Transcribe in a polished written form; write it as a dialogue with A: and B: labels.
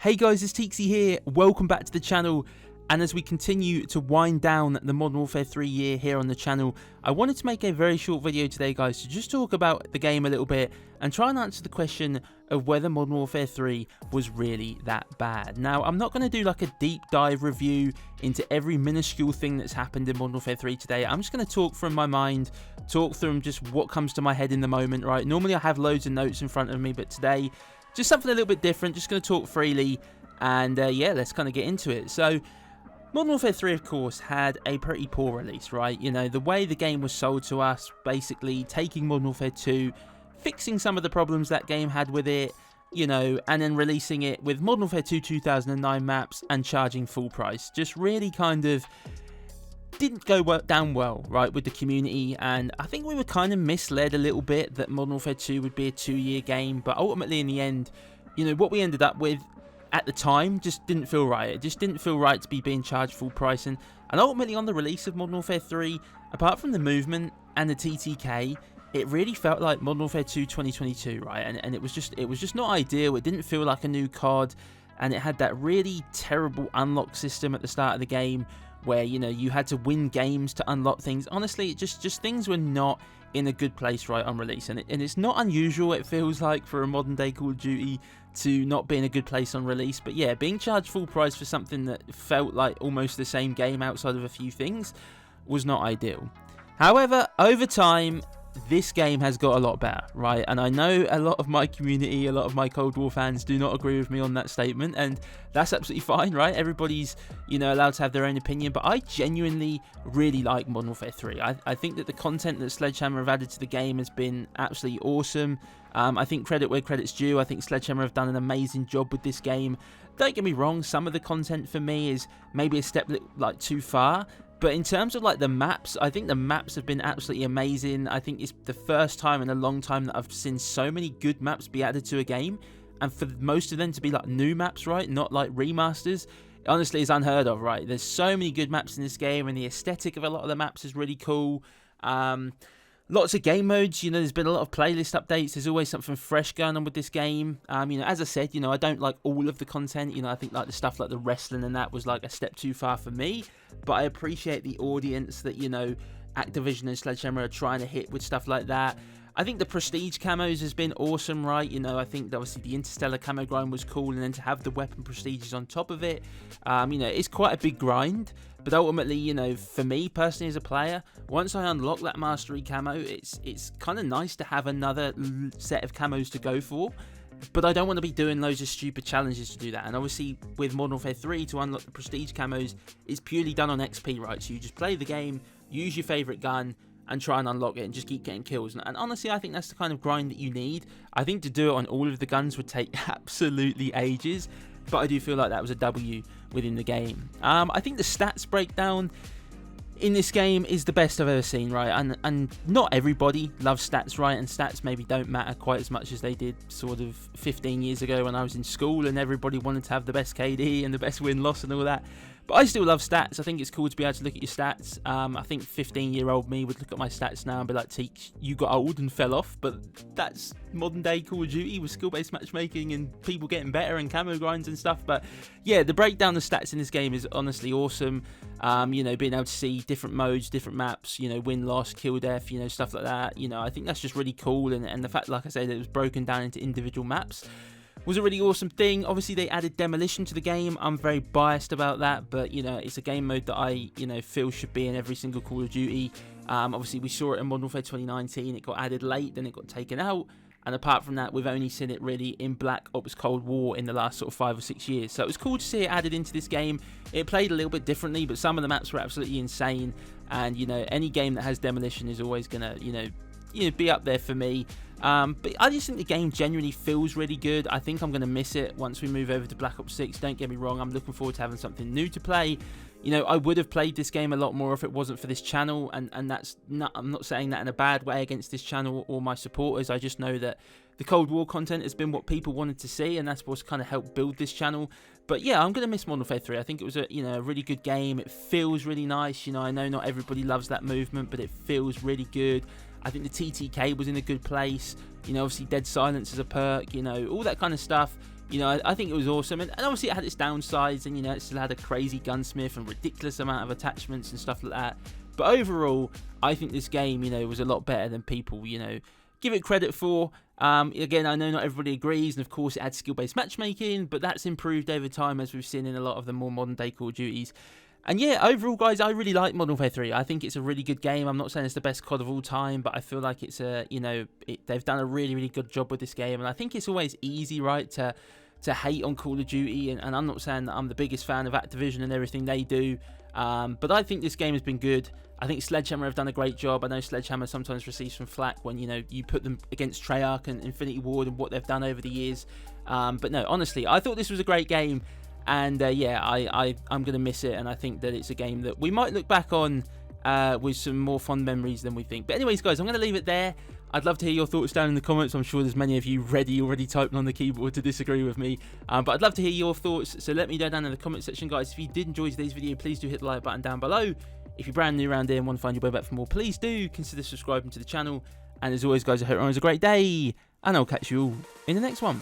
A: Hey guys, it's Teaksy here, welcome back to the channel, and as we continue to wind down the Modern Warfare 3 year here on the channel, I wanted to make a very short video today guys to just talk about the game a little bit and try and answer the question of whether Modern Warfare 3 was really that bad. Now, I'm not going to do like a deep dive review into every minuscule thing that's happened in Modern Warfare 3 today. I'm just going to talk from my mind, talk through just what comes to my head in the moment, right? Normally I have loads of notes in front of me, but today just something a little bit different, just going to talk freely, and yeah, let's kind of get into it. So, Modern Warfare 3, of course, had a pretty poor release, right? You know, the way the game was sold to us, basically taking Modern Warfare 2, fixing some of the problems that game had with it, you know, and then releasing it with Modern Warfare 2 2009 maps and charging full price. Just really kind of didn't go down well, right, with the community, and I think we were kind of misled a little bit that Modern Warfare 2 would be a 2-year game, but ultimately in the end, you know, what we ended up with at the time just didn't feel right. It just didn't feel right to be being charged full price, and ultimately on the release of Modern Warfare 3, apart from the movement and the TTK, it really felt like Modern Warfare 2 2022, right, and it was just not ideal. It didn't feel like a new COD, and it had that really terrible unlock system at the start of the game where, you know, you had to win games to unlock things. Honestly, it just things were not in a good place right on release, and it's not unusual, it feels like, for a modern day Call of Duty to not be in a good place on release. But yeah, being charged full price for something that felt like almost the same game outside of a few things was not ideal. However, over time, this game has got a lot better, right? And I know a lot of my community, a lot of my Cold War fans do not agree with me on that statement, and that's absolutely fine, right? Everybody's, you know, allowed to have their own opinion, but I genuinely really like Modern Warfare 3. I think that the content that Sledgehammer have added to the game has been absolutely awesome. I think credit where credit's due. I think Sledgehammer have done an amazing job with this game. Don't get me wrong, some of the content for me is maybe a step like too far, but in terms of like the maps, I think the maps have been absolutely amazing. I think it's the first time in a long time that I've seen so many good maps be added to a game, and for most of them to be like new maps, right, not like remasters, honestly is unheard of, right? There's so many good maps in this game, and the aesthetic of a lot of the maps is really cool. Lots of game modes, you know, there's been a lot of playlist updates. There's always something fresh going on with this game. You know, as I said, you know, I don't like all of the content. You know, I think like the stuff like the wrestling and that was like a step too far for me. But I appreciate the audience that, you know, Activision and Sledgehammer are trying to hit with stuff like that. I think the prestige camos has been awesome, right? You know, I think that obviously the Interstellar camo grind was cool, and then to have the weapon prestiges on top of it, you know, it's quite a big grind. But ultimately, you know, for me personally as a player, once I unlock that mastery camo, it's kind of nice to have another set of camos to go for. But I don't want to be doing loads of stupid challenges to do that. And obviously, with Modern Warfare 3, to unlock the prestige camos, it's purely done on XP, right? So you just play the game, use your favourite gun, and try and unlock it and just keep getting kills. And honestly, I think that's the kind of grind that you need. I think to do it on all of the guns would take absolutely ages, but I do feel like that was a W within the game. I think the stats breakdown in this game is the best I've ever seen, right? And not everybody loves stats, right? And stats maybe don't matter quite as much as they did sort of 15 years ago when I was in school and everybody wanted to have the best KD and the best win-loss and all that. But I still love stats. I think it's cool to be able to look at your stats. I think 15-year-old me would look at my stats now and be like, Teak, you got old and fell off. But that's modern-day Call of Duty with skill-based matchmaking and people getting better and camo grinds and stuff. But yeah, the breakdown of stats in this game is honestly awesome. You know, being able to see different modes, different maps, you know, win-loss, kill-death, you know, stuff like that. You know, I think that's just really cool. And the fact, like I said, that it was broken down into individual maps was a really awesome thing. Obviously, they added demolition to the game. I'm very biased about that, but, you know, it's a game mode that I, you know, feel should be in every single Call of Duty. Obviously, we saw it in Modern Warfare 2019. It got added late, then it got taken out. And apart from that, we've only seen it really in Black Ops Cold War in the last sort of 5 or 6 years. So it was cool to see it added into this game. It played a little bit differently, but some of the maps were absolutely insane. And, you know, any game that has demolition is always going to, you know, be up there for me. But I just think the game genuinely feels really good. I think I'm going to miss it once we move over to Black Ops 6. Don't get me wrong, I'm looking forward to having something new to play. You know, I would have played this game a lot more if it wasn't for this channel, and that's not, I'm not saying that in a bad way against this channel or my supporters. I just know that the Cold War content has been what people wanted to see, and that's what's kind of helped build this channel. But yeah, I'm going to miss Modern Warfare 3. I think it was a, you know, a really good game. It feels really nice. You know, I know not everybody loves that movement, but it feels really good. I think the TTK was in a good place. You know, obviously Dead Silence is a perk, you know, all that kind of stuff. You know, I think it was awesome, and obviously it had its downsides, and you know, it still had a crazy gunsmith and ridiculous amount of attachments and stuff like that. But overall, I think this game, you know, was a lot better than people, you know, give it credit for. Again, I know not everybody agrees, and of course it had skill-based matchmaking, but that's improved over time, as we've seen in a lot of the more modern-day Call of Duties. And yeah, overall, guys, I really like Modern Warfare 3. I think it's a really good game. I'm not saying it's the best COD of all time, but I feel like it's a, you know, they've done a really, really good job with this game. And I think it's always easy, right, to hate on Call of Duty. And I'm not saying that I'm the biggest fan of Activision and everything they do, but I think this game has been good. I think Sledgehammer have done a great job. I know Sledgehammer sometimes receives some flack when, you know, you put them against Treyarch and Infinity Ward and what they've done over the years. But no, honestly, I thought this was a great game. And yeah, I'm going to miss it. And I think that it's a game that we might look back on with some more fond memories than we think. But anyways, guys, I'm going to leave it there. I'd love to hear your thoughts down in the comments. I'm sure there's many of you already typing on the keyboard to disagree with me. But I'd love to hear your thoughts. So let me know down in the comment section, guys. If you did enjoy today's video, please do hit the like button down below. If you're brand new around here and want to find your way back for more, please do consider subscribing to the channel. And as always, guys, I hope everyone has a great day. And I'll catch you all in the next one.